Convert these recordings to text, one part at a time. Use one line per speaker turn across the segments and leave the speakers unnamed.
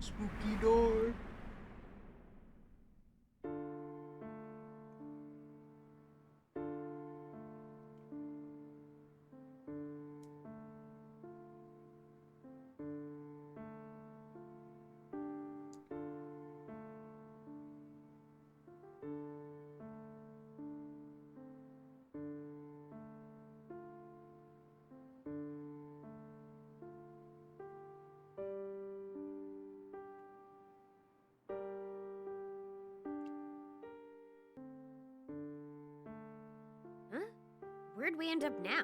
Spooky door.
Huh? Where'd we end up now?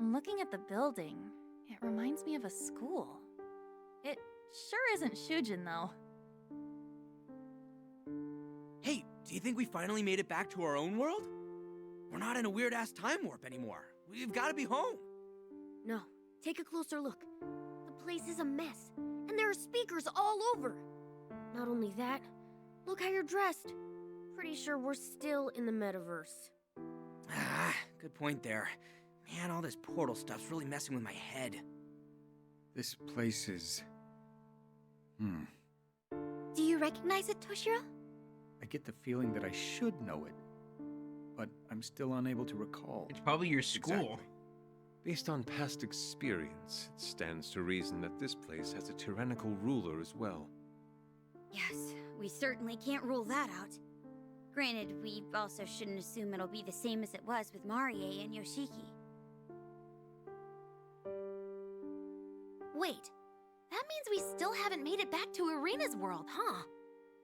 Looking at the building, it reminds me of a school. It sure isn't Shujin, though.
Hey, do you think we finally made it back to our own world? We're not in a weird-ass time warp anymore. We've got to be home.
No, take a closer look. The place is a mess, and there are speakers all over. Not only that, look how you're dressed. Pretty sure we're still in the metaverse.
Ah, good point there. Man, all this portal stuff's really messing with my head.
This place is...
Do you recognize it, Toshiro?
I get the feeling that I should know it, but I'm still unable to recall.
It's probably your school.
Exactly.
Based on past experience, it stands to reason that this place has a tyrannical ruler as well.
Yes, we certainly can't rule that out. Granted, we also shouldn't assume it'll be the same as it was with Marie and Yoshiki.
Wait, that means we still haven't made it back to Arena's world, huh?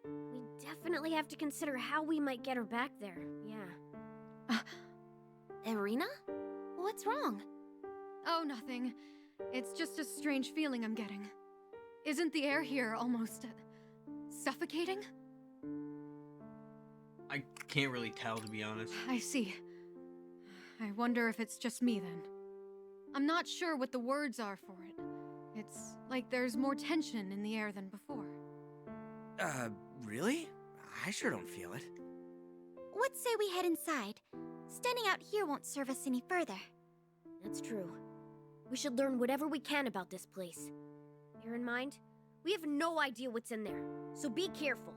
We definitely have to consider how we might get her back there, yeah.
Arena? What's wrong?
Oh, nothing. It's just a strange feeling I'm getting. Isn't the air here almost suffocating?
I can't really tell, to be honest.
I see. I wonder if it's just me then. I'm not sure what the words are for it. It's like there's more tension in the air than before.
Really? I sure don't feel it.
Let's say we head inside. Standing out here won't serve us any further.
That's true. We should learn whatever we can about this place. Bear in mind, we have no idea what's in there, so be careful.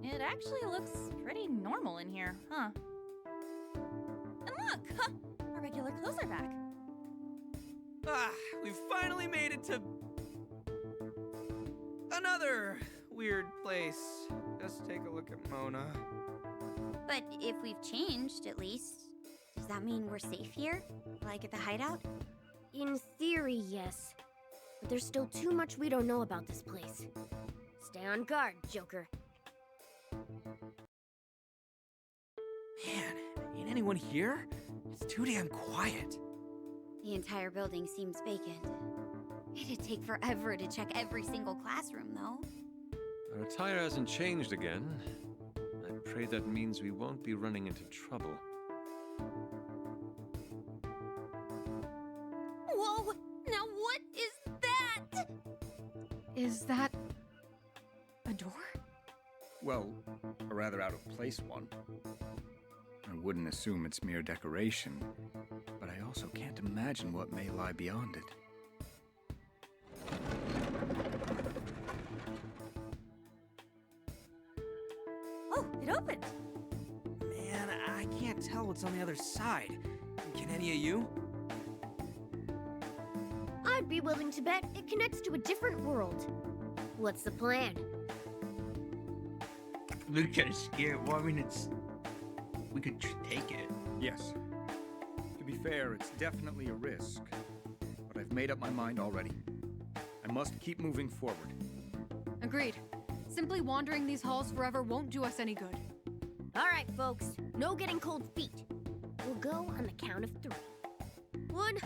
It actually looks pretty normal in here, huh? And look! Our regular clothes are back.
Ah, we've finally made it to... another weird place. Just take a look at Mona.
But if we've changed, at least, does that mean we're safe here? Like at the hideout?
In theory, yes. But there's still too much we don't know about this place. Stay on guard, Joker.
Man, ain't anyone here? It's too damn quiet.
The entire building seems vacant. It'd take forever to check every single classroom, though.
Our attire hasn't changed again. I pray that means we won't be running into trouble.
Whoa! Now what is that?
Is that a door?
Well, a rather out-of-place one. I wouldn't assume it's mere decoration, but I also can't imagine what may lie beyond it.
Oh, it opened!
Man, I can't tell what's on the other side. Can any of you?
I'd be willing to bet it connects to a different world. What's the plan?
Luke kind of scared. Well, I mean, it's... we could take it.
Yes. To be fair, it's definitely a risk, but I've made up my mind already. I must keep moving forward.
Agreed. Simply wandering these halls forever won't do us any good.
All right, folks. No getting cold feet. We'll go on the count of 3. 1,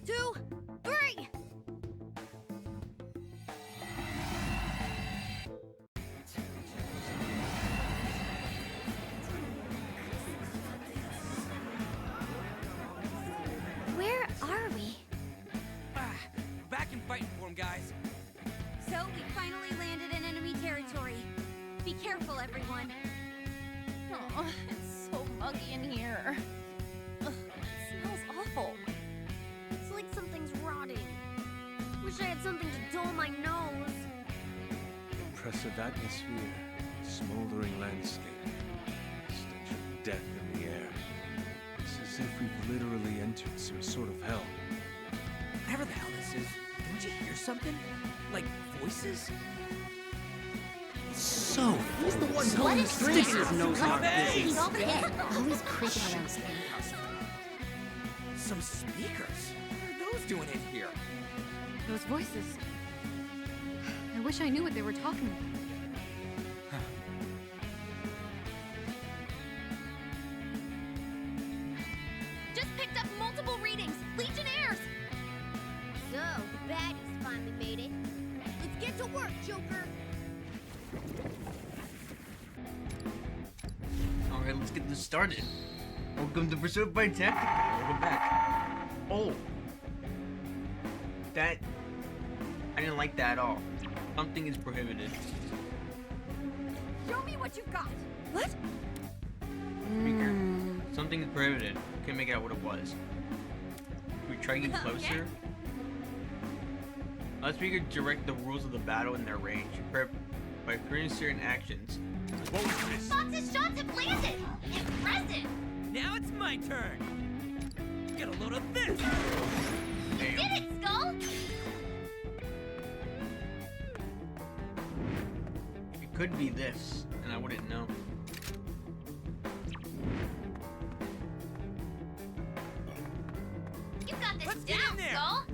2, 3!
Where are we?
Ah, back in fighting form, guys.
So we finally landed in enemy territory. Be careful, everyone.
Oh, it's so muggy in here. Ugh, it smells awful.
It's like something's rotting.
oppressive atmosphere, smoldering landscape, stench of death in the air. It's as if we've literally entered some sort of hell.
Whatever the hell this is, don't you hear something? Like voices? So
He's the one
so
telling
mysterious.
strangers knows our business.
Always creeping around steakhouse.
Some speakers. What are those doing in here?
Those voices. I wish I knew what they were talking about.
Just picked up multiple readings. Legionnaires! So, the baddies finally made it. Let's get to work, Joker!
Alright, let's get this started. Welcome to Pursuit by Tactica. Welcome back. Oh. That... I didn't like that at all. Something is prohibited.
Show me what you got! What?
Speaker. Something is prohibited. Couldn't make out what it was. Can we try getting closer? Speaker direct the rules of the battle in their range. By putting certain actions.
What was this?
Fox's shots have landed! Impressive!
Now it's my turn. Get a load of this.
Did it, Skull?
It could be this, and I wouldn't know.
You got this
Let's get
down,
in there.
Skull!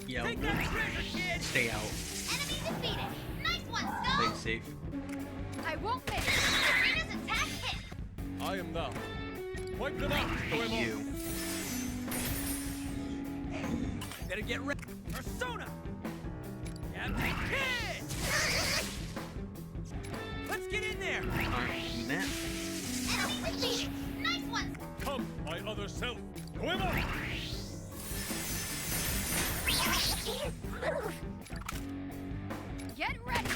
Yeah,
Take
we'll
that treasure, kid.
stay out.
Enemy defeated! Nice one,
Play
Skull!
it safe.
I won't miss.
Arena's attack hit!
I am thou. Wipe them out,
Thank you.
Better get ready. Persona. Captain Kid. Let's get in there.
Alright, do that.
Enemy defeated! Nice one!
Come, my other self. Hoommme!
Get ready.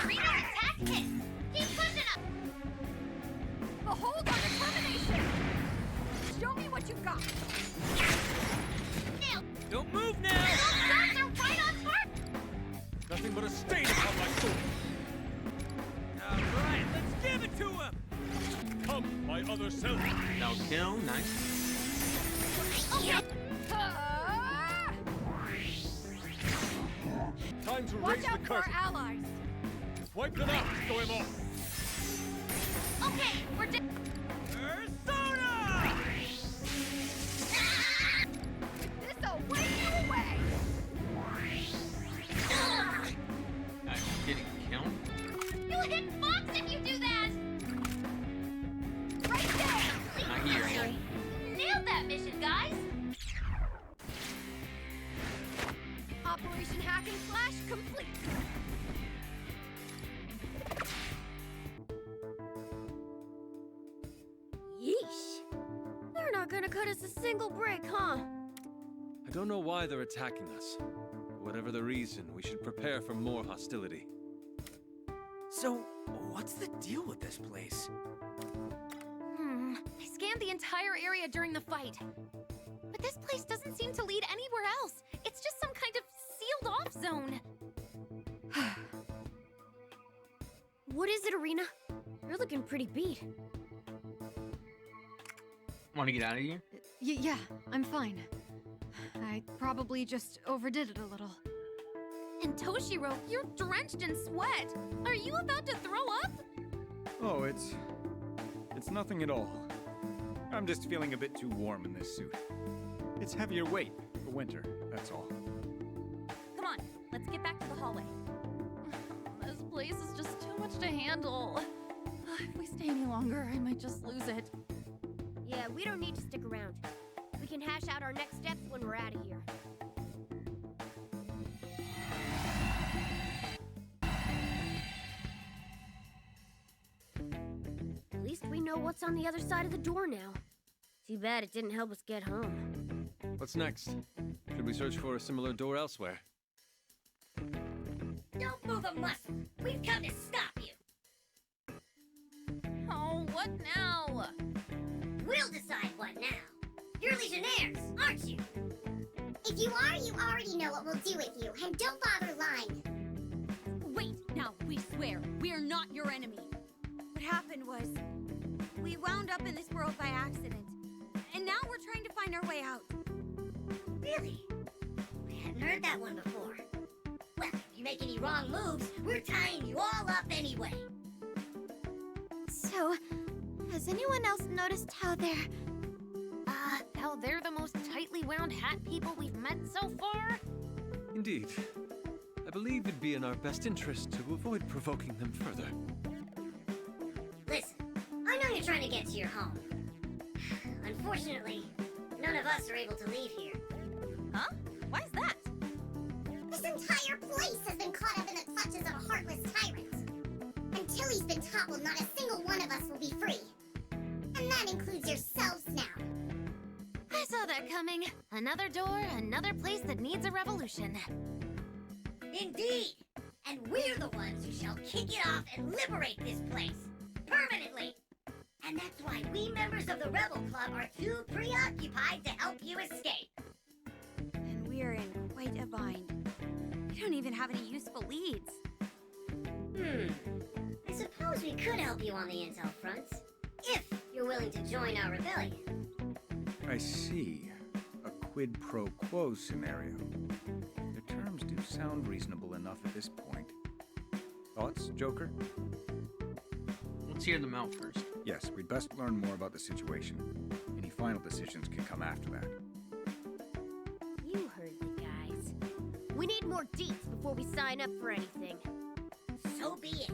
Arena's attack hit! Keep pushing up!
Behold our determination. Show me what you've got.
Nailed!
Don't move now.
Those shots are right on target!
Nothing but a stain upon my sword.
All right, let's give it to him.
Come, my other self.
Now kill, nice.
Okay!
Time to
Watch
raise the
out for our
curtain.
allies.
Wipe them out, Hoommme!
Okay, we're done.
Persona.
This'll wake you away.
Did it count?
You hit Fox if you do that!
Right there.
Not here.
Nailed that mission, guys!
Operation Hack and Slash complete.
Yeesh. They're not gonna cut us a single break, huh?
I don't know why they're attacking us. Whatever the reason, we should prepare for more hostility.
So, what's the deal with this place?
I scanned the entire area during the fight. But this place doesn't seem to lead anywhere else. It's just some kind of sealed-off zone.
What is it, Arena? You're looking pretty beat.
Want to get out of here?
Yeah, I'm fine. I probably just overdid it a little.
And Toshiro, you're drenched in sweat. Are you about to throw up?
Oh, it's nothing at all. I'm just feeling a bit too warm in this suit. It's heavier weight for winter, that's all.
Come on, let's get back to the hallway. This place is just too much to handle. If we stay any longer, I might just lose it.
Yeah, we don't need to stick around. We can hash out our next steps when we're out of here. At least we know what's on the other side of the door now. Too bad it didn't help us get home.
What's next? Should we search for a similar door elsewhere?
Don't move a muscle. We've come to stop you.
Oh, what now?
We'll decide what now. You're Legionnaires, aren't you? If you are, you already know what we'll do with you, and don't bother lying.
Wait, now we swear, we're not your enemy. What happened was, we wound up in this world by accident. And now we're trying to find our way out.
Really? I hadn't heard that one before. Well, if you make any wrong moves, we're tying you all up anyway.
So, has anyone else noticed how they're the most tightly wound hat people we've met so far?
Indeed. I believe it'd be in our best interest to avoid provoking them further.
Listen, I know you're trying to get to your home. Unfortunately, none of us are able to leave here.
Huh? Why's that?
This entire place has been caught up in the clutches of a heartless tyrant. Until he's been toppled, not a single one of us will be free. And that includes yourselves now.
I saw that coming. Another door, another place that needs a revolution.
Indeed! And we're the ones who shall kick it off and liberate this place. Permanently! And that's why we members of the Rebel Club are too preoccupied to help you escape.
And we're in quite a bind. We don't even have any useful leads.
I suppose we could help you on the intel front, if you're willing to join our rebellion.
I see. A quid pro quo scenario. The terms do sound reasonable enough at this point. Thoughts, Joker?
Let's hear them out first.
Yes, we'd best learn more about the situation. Any final decisions can come after that.
You heard the guys. We need more deets before we sign up for anything.
So be it.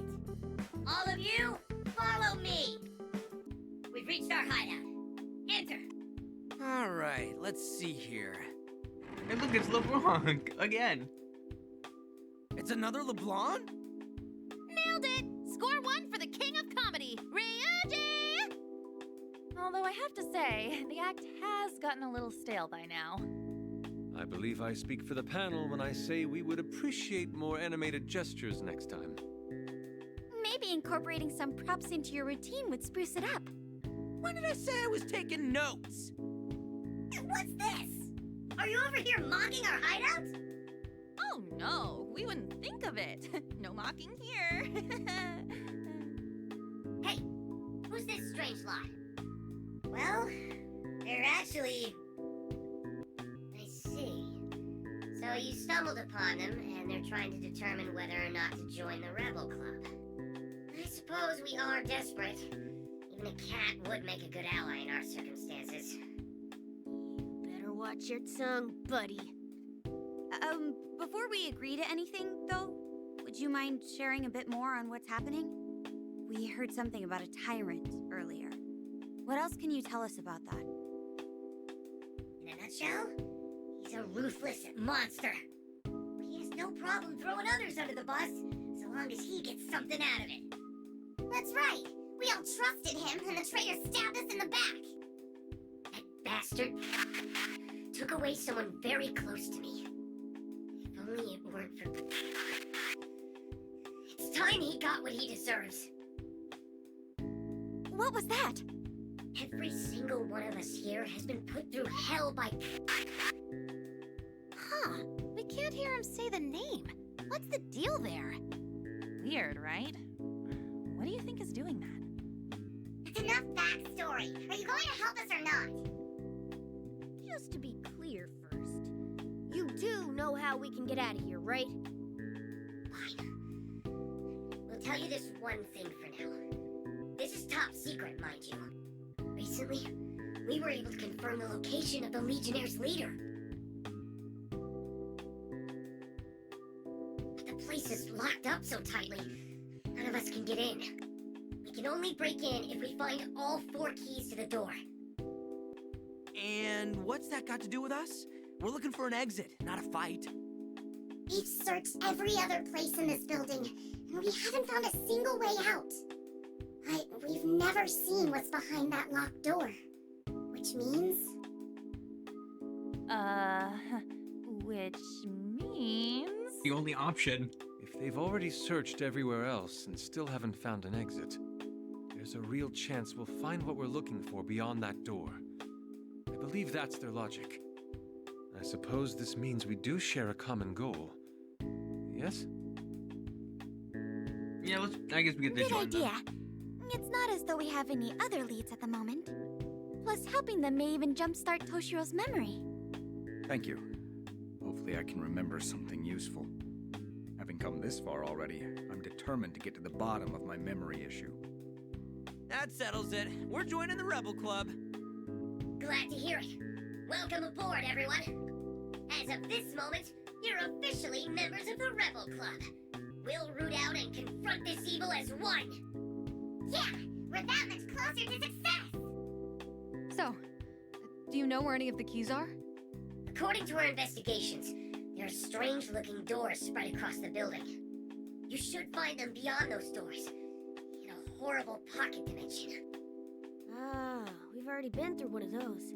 All of you, follow me. We've reached our hideout. Enter.
All right, let's see here.
Hey, look, it's LeBlanc again.
It's another LeBlanc?
Nailed it! Score 1 for the king of comedy, Ryuji!
Although I have to say, the act has gotten a little stale by now.
I believe I speak for the panel when I say we would appreciate more animated gestures next time.
Maybe incorporating some props into your routine would spruce it up.
When did I say I was taking notes?
What's this? Are you over here mocking our hideout?
Oh no, we wouldn't think of it. No mocking here.
Hey, who's this strange lot? Well, they're actually... I see. So you stumbled upon them, and they're trying to determine whether or not to join the Rebel Club. I suppose we are desperate. Even a cat would make a good ally in our circumstances.
You better watch your tongue, buddy.
Before we agree to anything, though, would you mind sharing a bit more on what's happening? We heard something about a tyrant earlier. What else can you tell us about that?
In a nutshell, he's a ruthless monster. But he has no problem throwing others under the bus, so long as he gets something out of it.
That's right. We all trusted him, and the traitor stabbed us in the back.
That bastard took away someone very close to me. If only it weren't for... It's time he got what he deserves.
What was that?
Every single one of us here has been put through hell by...
Huh. We can't hear him say the name. What's the deal there?
Weird, right? What do you think is doing that?
It's enough backstory. Are you going to help us or not?
Just to be clear first, you do know how we can get out of here, right?
Fine. We'll tell you this one thing for now. This is top secret, mind you. Recently, we were able to confirm the location of the Legionnaire's leader. But the place is locked up so tightly, none of us can get in. We can only break in if we find all 4 keys to the door.
And what's that got to do with us? We're looking for an exit, not a fight.
We've searched every other place in this building, and we haven't found a single way out. But we've never seen what's behind that locked door. Which means...
Which means...
The only option.
If they've already searched everywhere else and still haven't found an exit, there's a real chance we'll find what we're looking for beyond that door. I believe that's their logic. I suppose this means we do share a common goal. Yes?
Yeah, I guess we get to
Good
join them.
idea. It's not as though we have any other leads at the moment. Plus, helping them may even jumpstart Toshiro's memory.
Thank you. Hopefully I can remember something useful. Having come this far already, I'm determined to get to the bottom of my memory issue.
That settles it. We're joining the Rebel Club.
Glad to hear it. Welcome aboard, everyone. As of this moment, you're officially members of the Rebel Club. We'll root out and confront this evil as one.
Yeah, we're that much closer to success.
So, do you know where any of the keys are?
According to our investigations, there are strange-looking doors spread across the building. You should find them beyond those doors, in a horrible pocket dimension.
Ah, we've already been through one of those.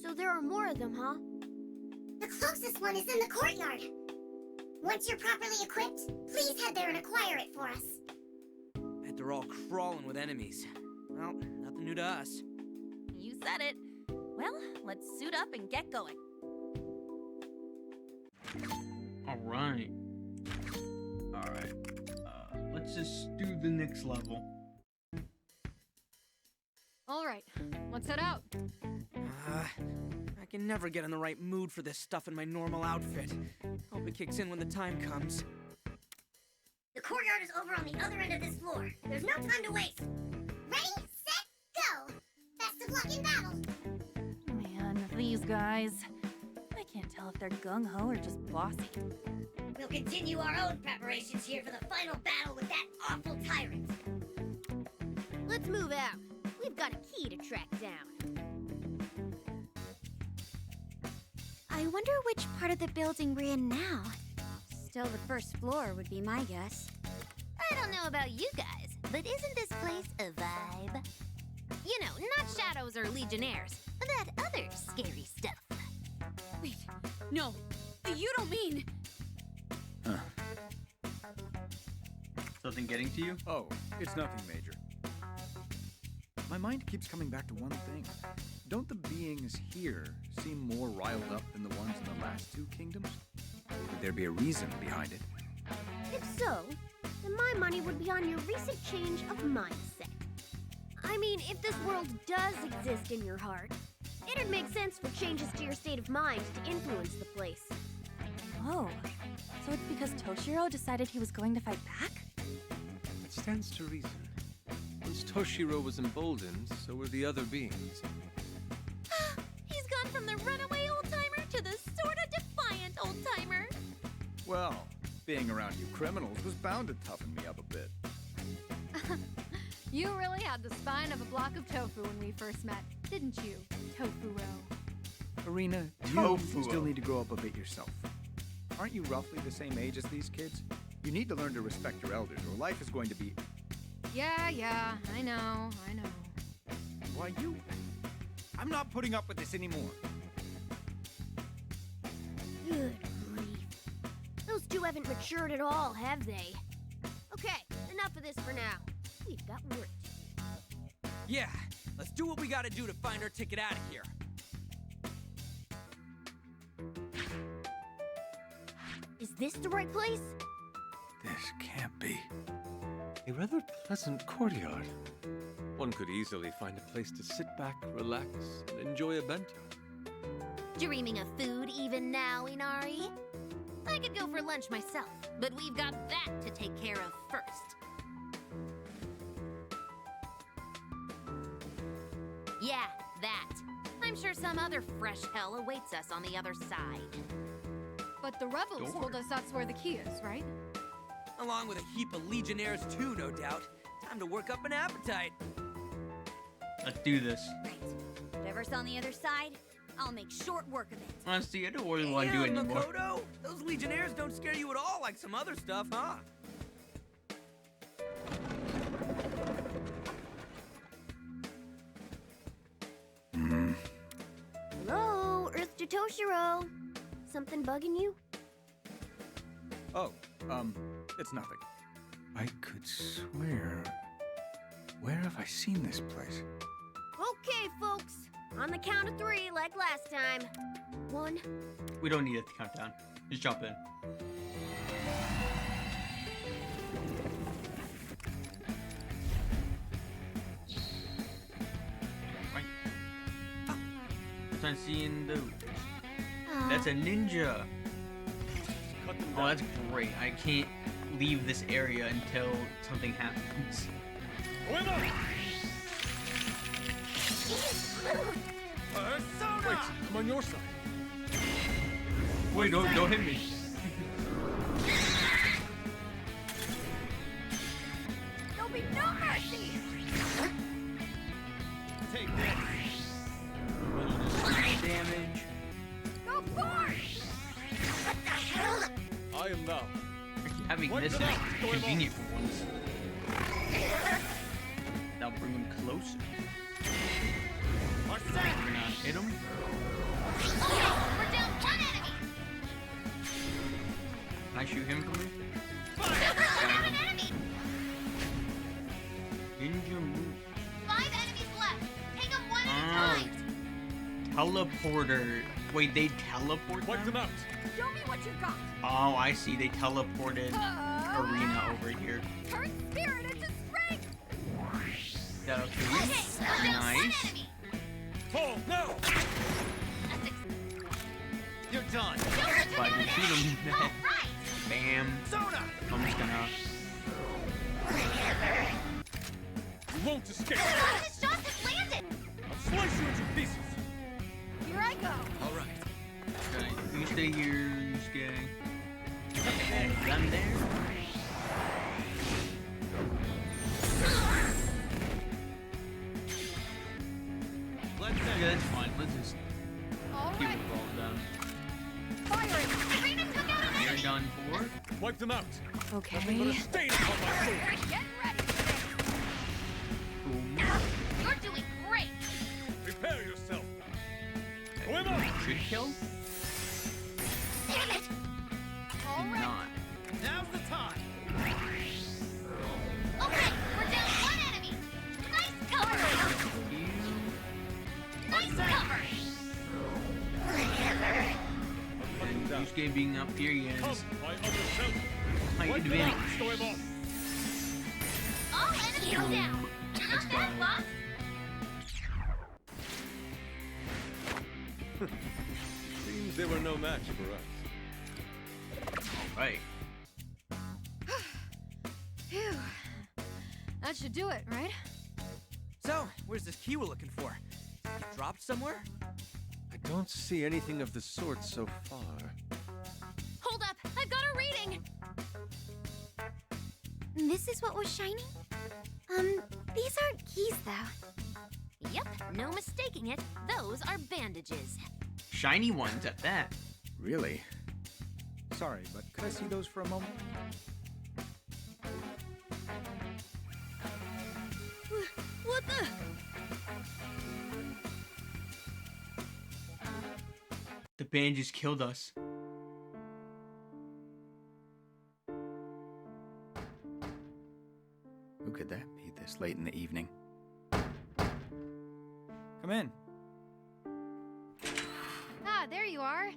So there are more of them, huh?
The closest one is in the courtyard. Once you're properly equipped, please head there and acquire it for us.
Bet they're all crawling with enemies. Well, nothing new to us.
You said it. Well, let's suit up and get going.
Alright. Alright. Let's just do the next level.
Alright, let's head out.
I can never get in the right mood for this stuff in my normal outfit. Hope it kicks in when the time comes.
The courtyard is over on the other end of this floor. There's no time to waste.
Ready, set, go! Best of luck in battle!
Man, these guys. I can't tell if they're gung-ho or just bossy.
We'll continue our own preparations here for the final battle with that awful tyrant.
Let's move out. We've got a key to track down.
I wonder which part of the building we're in now. Still the first floor would be my guess.
I don't know about you guys, but isn't this place a vibe? You know, not shadows or legionnaires, that other scary stuff.
Wait, no, you don't mean...
Huh.
Something getting to you?
Oh, it's nothing major. My mind keeps coming back to one thing. Don't the beings here seem more riled up than the ones in the last two kingdoms? Could there be a reason behind it?
If so, then my money would be on your recent change of mindset. I mean, if this world does exist in your heart, it'd make sense for changes to your state of mind to influence the place.
Oh, so it's because Toshiro decided he was going to fight back?
It stands to reason. Once Toshiro was emboldened, so were the other beings.
He's gone from the runaway old-timer to the sorta defiant old-timer.
Well, being around you criminals was bound to toughen me up a bit.
You really had the spine of a block of tofu when we first met, didn't you, Tofu-o?
Arena, you still need to grow up a bit yourself. Aren't you roughly the same age as these kids? You need to learn to respect your elders, or life is going to be...
Yeah, I know.
Why, you... I'm not putting up with this anymore.
Good grief. Those two haven't matured at all, have they? Okay, enough of this for now. We've got work to do.
Yeah, let's do what we gotta do to find our ticket out of here.
Is this the right place?
This can't be.
A rather pleasant courtyard. One could easily find a place to sit back, relax, and enjoy a bento.
Dreaming of food even now, Inari? I could go for lunch myself, but we've got that to take care of first. Yeah, that. I'm sure some other fresh hell awaits us on the other side.
But the rebels told us that's where the key is, right?
Along with a heap of legionnaires too, no doubt. Time to work up an appetite.
Let's do this.
Right. Whatever's on the other side, I'll make short work of it.
Honestly, I don't really want to do it anymore.
Makoto, those legionnaires don't scare you at all like some other stuff, huh?
Hello, Earth to Toshiro. Something bugging you?
Oh, it's nothing. I could swear... Where have I seen this place?
Okay, folks. On the count of 3, like last time. 1.
We don't need a countdown. Just jump in. time seeing those. That's a ninja. Oh, that's great. I can't leave this area until something happens.
Wait, I'm on your side.
Wait, don't hit me.
There'll be no mercy!
Take this.
Damage.
Go forth!
What the hell?
I am thou.
Having
Wipe
this
them
is
out, Doraemon.
convenient for once. Now bring him closer. We're gonna hit him.
Okay, we're down one enemy!
Can I shoot him from here?
Down an enemy!
Ninja move.
5 enemies left! Take them one at a time!
Teleporter. Wait, they teleport
Wipe
them?
them out.
Show me what you got!
Oh, I see. They teleported Arena over here.
Turn spirit into strength!
That'll kill you.
Okay, we're down one
Nice.
enemy!
Fall now.
You're done.
If I can shoot him.
Alright!
Bam.
Soda!
I'm just gonna.
You won't escape.
The shot has landed!
I'll slice you into pieces.
Here I go!
All right.
Okay, you stay here, you stay. And gun there.
Let's
Yeah, that's fine. Let's just keep
Alright,
it all down.
firing! Arena took out an
You're
enemy!
done for.
Wipe them out.
Okay.
Put a stain upon my soul.
Get ready for
Boom.
this! You're doing great!
Prepare yourself.
That
Hoommme!
should kill.
Damn it!
Did
Alright,
not.
Now's the time.
okay, we're down one enemy! Nice cover!
You.
Nice cover!
And Yusuke being up here, he
Come,
has
my other self.
high
Wipe them out.
advantage.
Doraemon.
All enemies down!
Let's
Not bad,
go.
boss!
Seems they were no match for us.
Right.
Phew. That should do it, right?
So, where's this key we're looking for? Did it get dropped somewhere?
I don't see anything of the sort so far.
Hold up! I've got a reading!
This is what was shining? These aren't keys, though.
Yep, no mistaking it. Those are bandages.
Shiny ones at that.
Really? Sorry, but could I see those for a moment?
What the?
The band just killed us.
Who could that be this late in the evening? Come in.
Ah, there you are.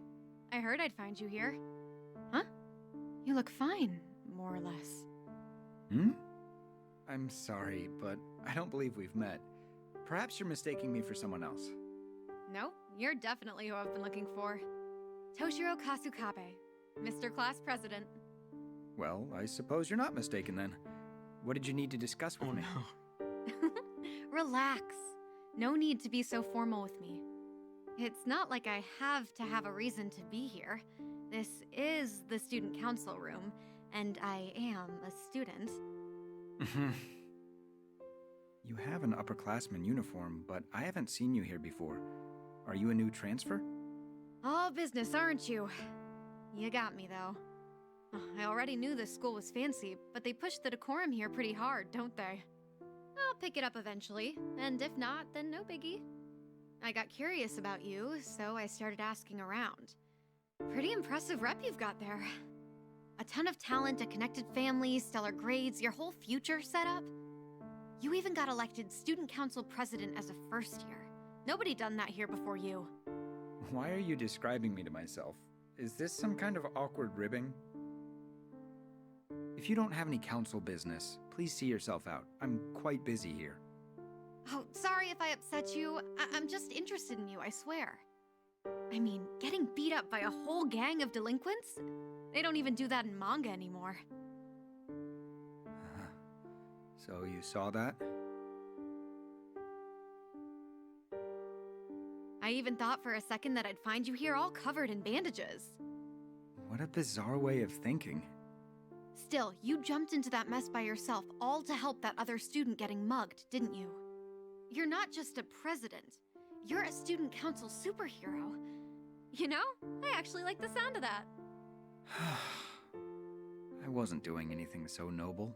I heard I'd find you here. Huh? You look fine, more or less.
Hmm? I'm sorry, but I don't believe we've met. Perhaps you're mistaking me for someone else.
No, you're definitely who I've been looking for. Toshiro Kasukabe, Mr. Class President.
Well, I suppose you're not mistaken then. What did you need to discuss with
Oh
me?
no.
Relax. No need to be so formal with me. It's not like I have to have a reason to be here. This is the student council room, and I am a student.
You have an upperclassman uniform, but I haven't seen you here before. Are you a new transfer?
All business, aren't you? You got me, though. I already knew this school was fancy, but they push the decorum here pretty hard, don't they? I'll pick it up eventually, and if not, then no biggie. I got curious about you, so I started asking around. Pretty impressive rep you've got there. A ton of talent, a connected family, stellar grades, your whole future set up. You even got elected student council president as a first year. Nobody done that here before you.
Why are you describing me to myself? Is this some kind of awkward ribbing? If you don't have any council business, please see yourself out. I'm quite busy here.
Oh, sorry if I upset you. I'm just interested in you, I swear. I mean, getting beat up by a whole gang of delinquents? They don't even do that in manga anymore.
So you saw that?
I even thought for a second that I'd find you here all covered in bandages.
What a bizarre way of thinking.
Still, you jumped into that mess by yourself, all to help that other student getting mugged, didn't you? You're not just a president. You're a student council superhero. You know, I actually like the sound of that.
I wasn't doing anything so noble.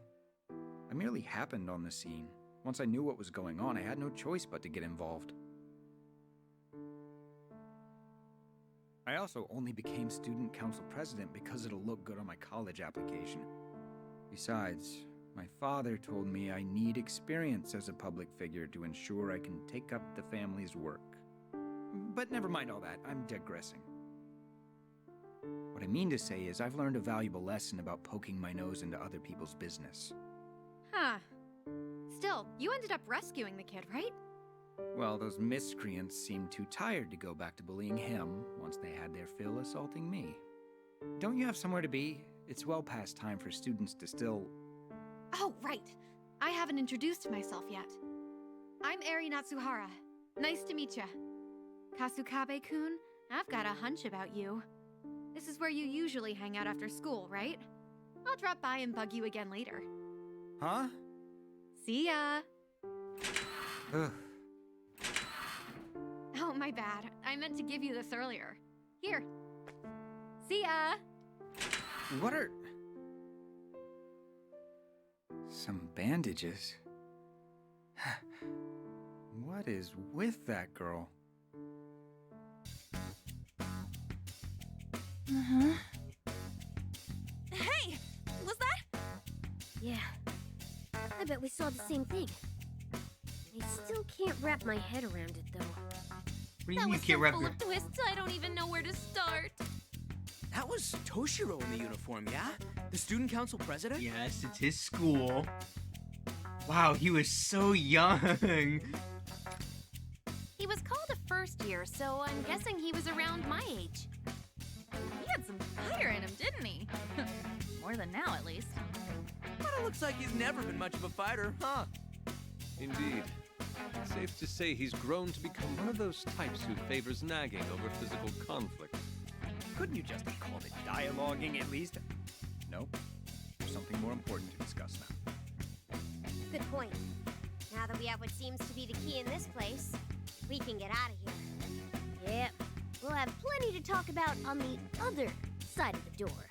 I merely happened on the scene. Once I knew what was going on, I had no choice but to get involved. I also only became student council president because it'll look good on my college application. Besides, my father told me I need experience as a public figure to ensure I can take up the family's work. But never mind all that, I'm digressing. What I mean to say is I've learned a valuable lesson about poking my nose into other people's business.
Huh. Still, you ended up rescuing the kid, right?
Well, those miscreants seemed too tired to go back to bullying him once they had their fill assaulting me. Don't you have somewhere to be? It's well past time for students to still...
Oh, right. I haven't introduced myself yet. I'm Eri Natsuhara. Nice to meet ya. Kasukabe-kun, I've got a hunch about you. This is where you usually hang out after school, right? I'll drop by and bug you again later.
Huh?
See ya!
Ugh.
Oh, my bad. I meant to give you this earlier. Here. See ya!
What are... Some bandages? What is with that girl?
Uh-huh. Hey! Was that?
Yeah. I bet we saw the same thing. I still can't wrap my head around it, though.
What do you
That
mean you
was
can't
so
wrap
full
your...
of twists, I don't even know where to start.
That was Toshiro in the uniform, yeah? The student council president?
Yes, it's his school. Wow, he was so young.
He was called a first year, so I'm guessing he was around my age. He had some fire in him, didn't he? More than now, at least.
But it looks like he's never been much of a fighter, huh?
Indeed. Safe to say he's grown to become one of those types who favors nagging over physical conflict.
Couldn't you just have called it dialoguing at least? Nope. There's something more important to discuss now.
Good point. Now that we have what seems to be the key in this place, we can get out of here.
Yep. We'll have plenty to talk about on the other side of the door.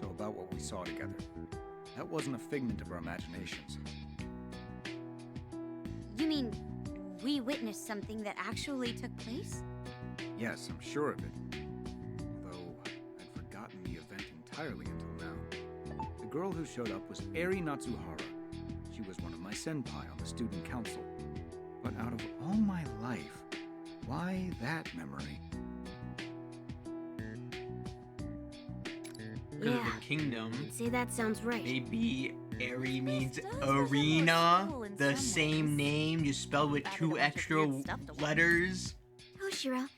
So about what we saw together. That wasn't a figment of our imaginations.
You mean we witnessed something that actually took place?
Yes, I'm sure of it. Although, I'd forgotten the event entirely until now. The girl who showed up was Eri Natsuhara. She was one of my senpai on the student council. But out of all my life, why that memory?
Because of the kingdom.
I'd say that sounds right.
Maybe Eri means
does resemble a
arena.
school in
The
some
same
ways.
name, just spelled with
Added a
2
bunch of
extra
weird stuff to watch.
letters.
Toshiro,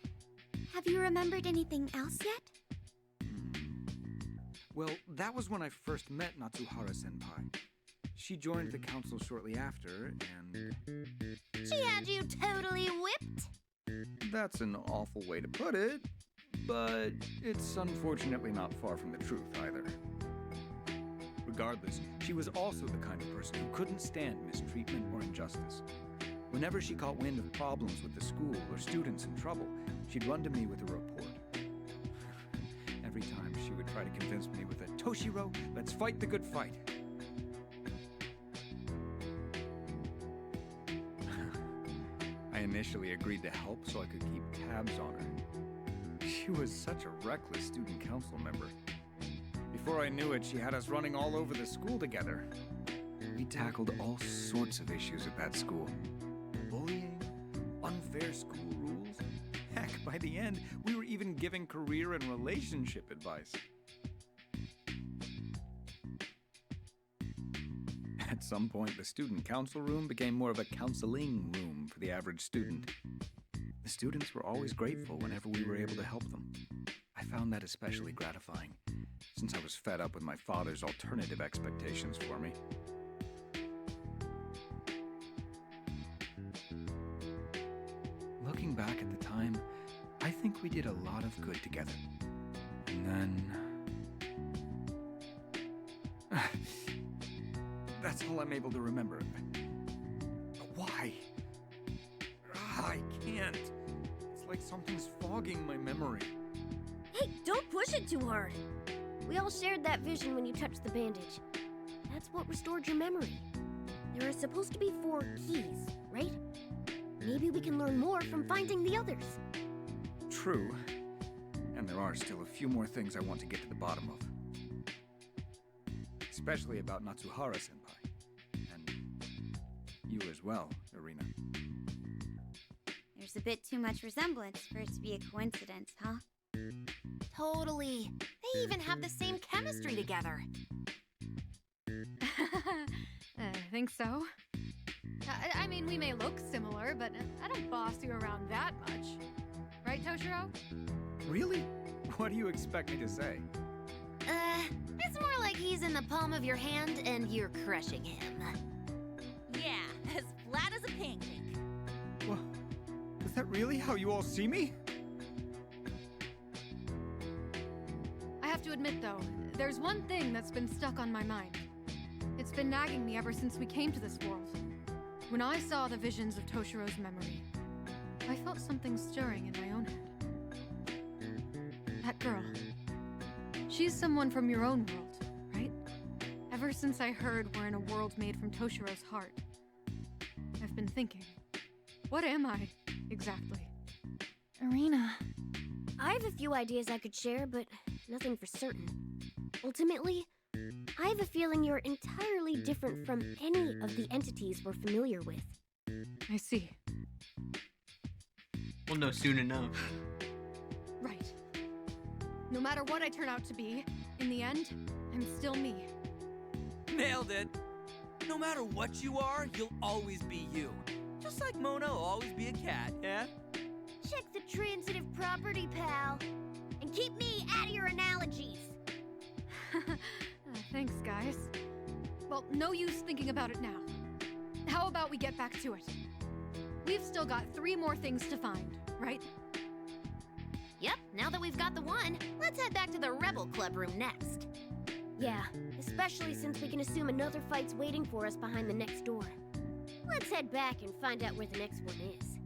have you remembered anything else yet?
Well, that was when I first met Natsuhara-senpai. She joined the council shortly after, and...
She had you totally whipped.
That's an awful way to put it, but it's unfortunately not far from the truth either. Regardless, she was also the kind of person who couldn't stand mistreatment or injustice. Whenever she caught wind of problems with the school or students in trouble, she'd run to me with a report. Every time she would try to convince me with a "Toshiro, let's fight the good fight." I initially agreed to help so I could keep tabs on her. She was such a reckless student council member. Before I knew it, she had us running all over the school together. We tackled all sorts of issues at that school. Bullying, unfair school rules. Heck, by the end, we were even giving career and relationship advice. At At some point, the student council room became more of a counseling room for the average student. The students were always grateful whenever we were able to help them. I found that especially gratifying, since I was fed up with my father's alternative expectations for me. Looking back at the time, I think we did a lot of good together. And then... That's all I'm able to remember. Why? I can't. It's like something's fogging my memory.
Hey, don't push it too hard. We all shared that vision when you touched the bandage. That's what restored your memory. There are supposed to be 4 keys, right? Maybe we can learn more from finding the others.
True. And there are still a few more things I want to get to the bottom of. Especially about Natsuhara-senpai. And you as well, Irina.
There's a bit too much resemblance for it to be a coincidence, huh?
Totally. They even have the same chemistry together.
Think so? I mean, we may look similar, but I don't boss you around that much. Right, Toshiro?
Really? What do you expect me to say?
It's more like he's in the palm of your hand and you're crushing him. Yeah, as flat as a pancake.
Well, is that really how you all see me?
I have to admit, though, there's one thing that's been stuck on my mind. It's been nagging me ever since we came to this world. When I saw the visions of Toshiro's memory, I felt something stirring in my own head. That girl. She's someone from your own world, right? Ever since I heard we're in a world made from Toshiro's heart, I've been thinking, what am I, exactly?
Irina.
I have a few ideas I could share, but nothing for certain. Ultimately, I have a feeling you're entirely different from any of the entities we're familiar with.
I see.
We'll know soon enough.
Right. No matter what I turn out to be, in the end, I'm still me.
Nailed it. No matter what you are, you'll always be you. Just like Mona will always be a cat, yeah?
Check the transitive property, pal. And keep me out of your analogies.
Thanks, guys. Well, no use thinking about it now. How about we get back to it? We've still got 3 more things to find, right?
Yep, now that we've got the one, let's head back to the Rebel Club room next.
Yeah, especially since we can assume another fight's waiting for us behind the next door. Let's head back and find out where the next one is.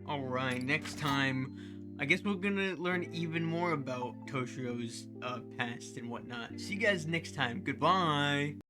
Alright, next time, I guess we're gonna learn even more about Toshiro's past and whatnot. See you guys next time. Goodbye!